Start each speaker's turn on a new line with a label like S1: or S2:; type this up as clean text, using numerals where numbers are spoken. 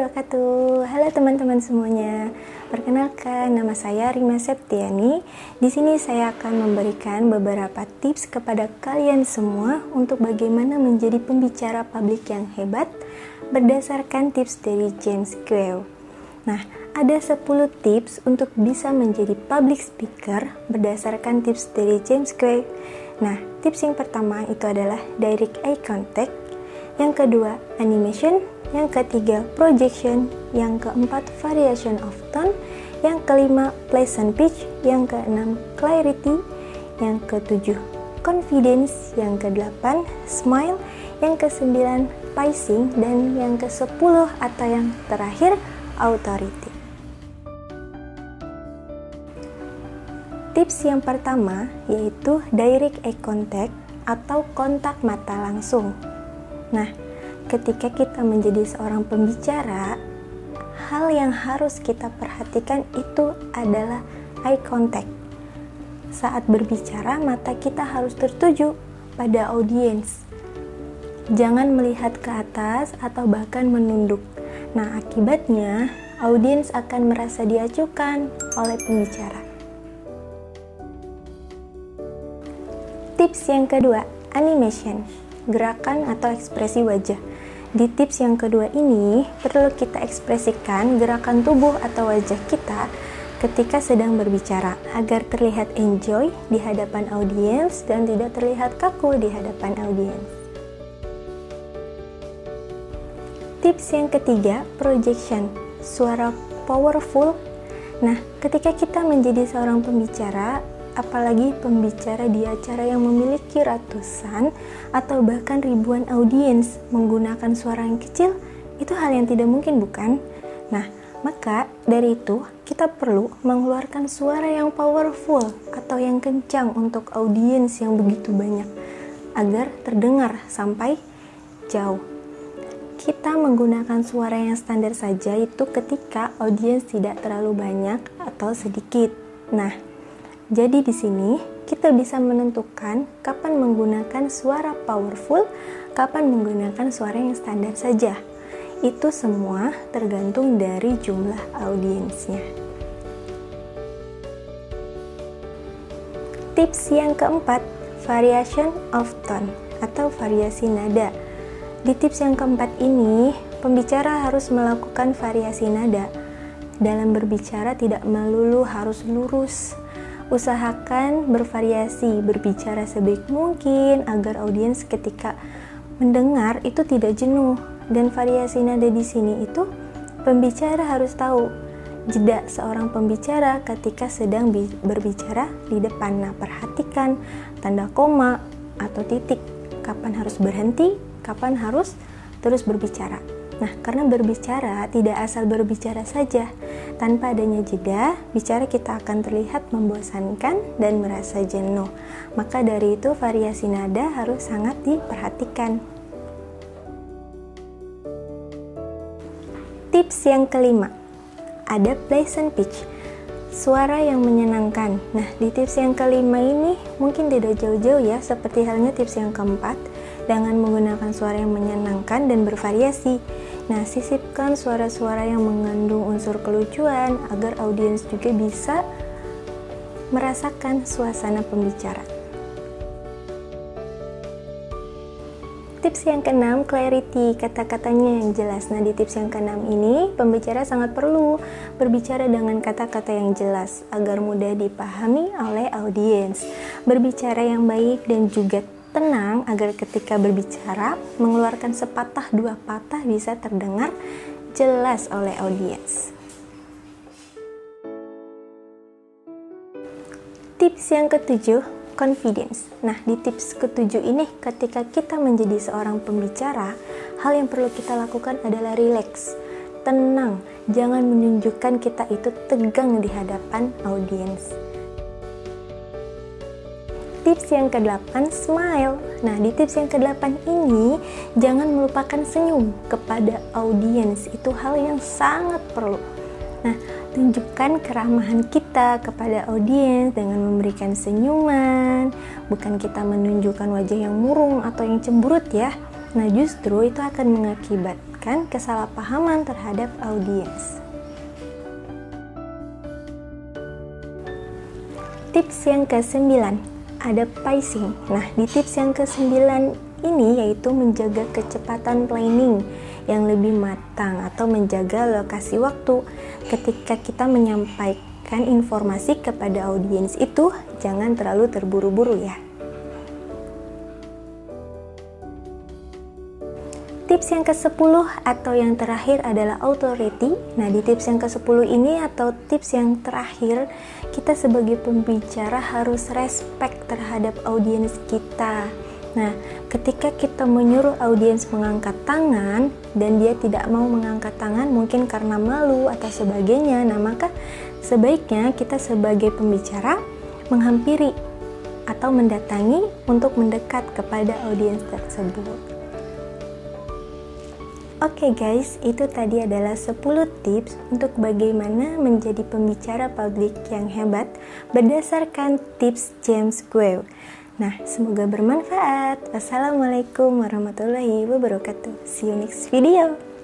S1: wabarakatuh. Halo teman-teman semuanya. Perkenalkan, nama saya Rima Septiani. Di sini saya akan memberikan beberapa tips kepada kalian semua untuk bagaimana menjadi pembicara publik yang hebat berdasarkan tips dari James Quayle. Nah, ada 10 tips untuk bisa menjadi public speaker berdasarkan tips dari James Quayle. Nah, tips yang pertama itu adalah direct eye contact. Yang kedua, animation. Yang ketiga, projection. Yang keempat, variation of tone. Yang kelima, pleasant pitch. Yang keenam, clarity. Yang ketujuh, confidence. Yang kedelapan, smile. Yang kesembilan, pacing. Dan yang kesepuluh atau yang terakhir, authority. Tips yang pertama yaitu direct eye contact atau kontak mata langsung. Nah, ketika kita menjadi seorang pembicara, hal yang harus kita perhatikan itu adalah eye contact. Saat berbicara, mata kita harus tertuju pada audiens. Jangan melihat ke atas atau bahkan menunduk. Nah, akibatnya audiens akan merasa diacuhkan oleh pembicara. Tips yang kedua, animation. Gerakan atau ekspresi wajah. Di tips yang kedua ini, perlu kita ekspresikan gerakan tubuh atau wajah kita ketika sedang berbicara agar terlihat enjoy di hadapan audiens dan tidak terlihat kaku di hadapan audiens. Tips yang ketiga, projection. Suara powerful. Nah, ketika kita menjadi seorang pembicara, apalagi pembicara di acara yang memiliki ratusan atau bahkan ribuan audiens menggunakan suara yang kecil, itu hal yang tidak mungkin, bukan? Nah, maka dari itu kita perlu mengeluarkan suara yang powerful atau yang kencang untuk audiens yang begitu banyak agar terdengar sampai jauh. Kita menggunakan suara yang standar saja itu ketika audiens tidak terlalu banyak atau sedikit. Nah, jadi di sini kita bisa menentukan kapan menggunakan suara powerful, kapan menggunakan suara yang standar saja. Itu semua tergantung dari jumlah audiensnya. Tips yang keempat, variation of tone atau variasi nada. Di tips yang keempat ini, pembicara harus melakukan variasi nada. Dalam berbicara tidak melulu harus lurus. Usahakan bervariasi, berbicara sebaik mungkin agar audiens ketika mendengar itu tidak jenuh. Dan variasi nada di sini itu pembicara harus tahu jeda seorang pembicara ketika sedang berbicara di depan. Nah, perhatikan tanda koma atau titik, kapan harus berhenti, kapan harus terus berbicara. Nah, karena berbicara tidak asal berbicara saja. Tanpa adanya jeda, bicara kita akan terlihat membosankan dan merasa jenuh. Maka dari itu variasi nada harus sangat diperhatikan. Tips yang kelima, ada pleasant pitch. Suara yang menyenangkan. Nah, di tips yang kelima ini mungkin tidak jauh-jauh ya, seperti halnya tips yang keempat, dengan menggunakan suara yang menyenangkan dan bervariasi. Nah, sisipkan suara-suara yang mengandung unsur kelucuan agar audiens juga bisa merasakan suasana pembicara. Tips yang keenam, clarity, kata-katanya yang jelas. Nah, di tips yang keenam ini, pembicara sangat perlu berbicara dengan kata-kata yang jelas agar mudah dipahami oleh audiens. Berbicara yang baik dan juga tenang agar ketika berbicara mengeluarkan sepatah dua patah bisa terdengar jelas oleh audiens. Tips yang ketujuh, confidence. Nah, di tips ketujuh ini ketika kita menjadi seorang pembicara, hal yang perlu kita lakukan adalah relax, tenang, jangan menunjukkan kita itu tegang di hadapan audiens. Tips yang ke-8, smile. Nah, di tips yang ke-8 ini, jangan melupakan senyum kepada audiens. Itu hal yang sangat perlu. Nah, tunjukkan keramahan kita kepada audiens dengan memberikan senyuman. Bukan kita menunjukkan wajah yang murung atau yang cemberut ya. Nah, justru itu akan mengakibatkan menimbulkan kesalahpahaman terhadap audiens. Tips yang ke-9, ada pacing. Nah, di tips yang ke-9 ini yaitu menjaga kecepatan planning yang lebih matang atau menjaga lokasi waktu. Ketika kita menyampaikan informasi kepada audiens itu, jangan terlalu terburu-buru ya. Tips yang ke-10 atau yang terakhir adalah authority. Nah, di tips yang ke-10 ini atau tips yang terakhir, kita sebagai pembicara harus respect terhadap audiens kita. Nah, ketika kita menyuruh audiens mengangkat tangan dan dia tidak mau mengangkat tangan mungkin karena malu atau sebagainya, nah maka sebaiknya kita sebagai pembicara menghampiri atau mendatangi untuk mendekat kepada audiens tersebut. Oke guys, itu tadi adalah 10 tips untuk bagaimana menjadi pembicara publik yang hebat berdasarkan tips James Guell. Nah, semoga bermanfaat. Wassalamualaikum warahmatullahi wabarakatuh. See you next video.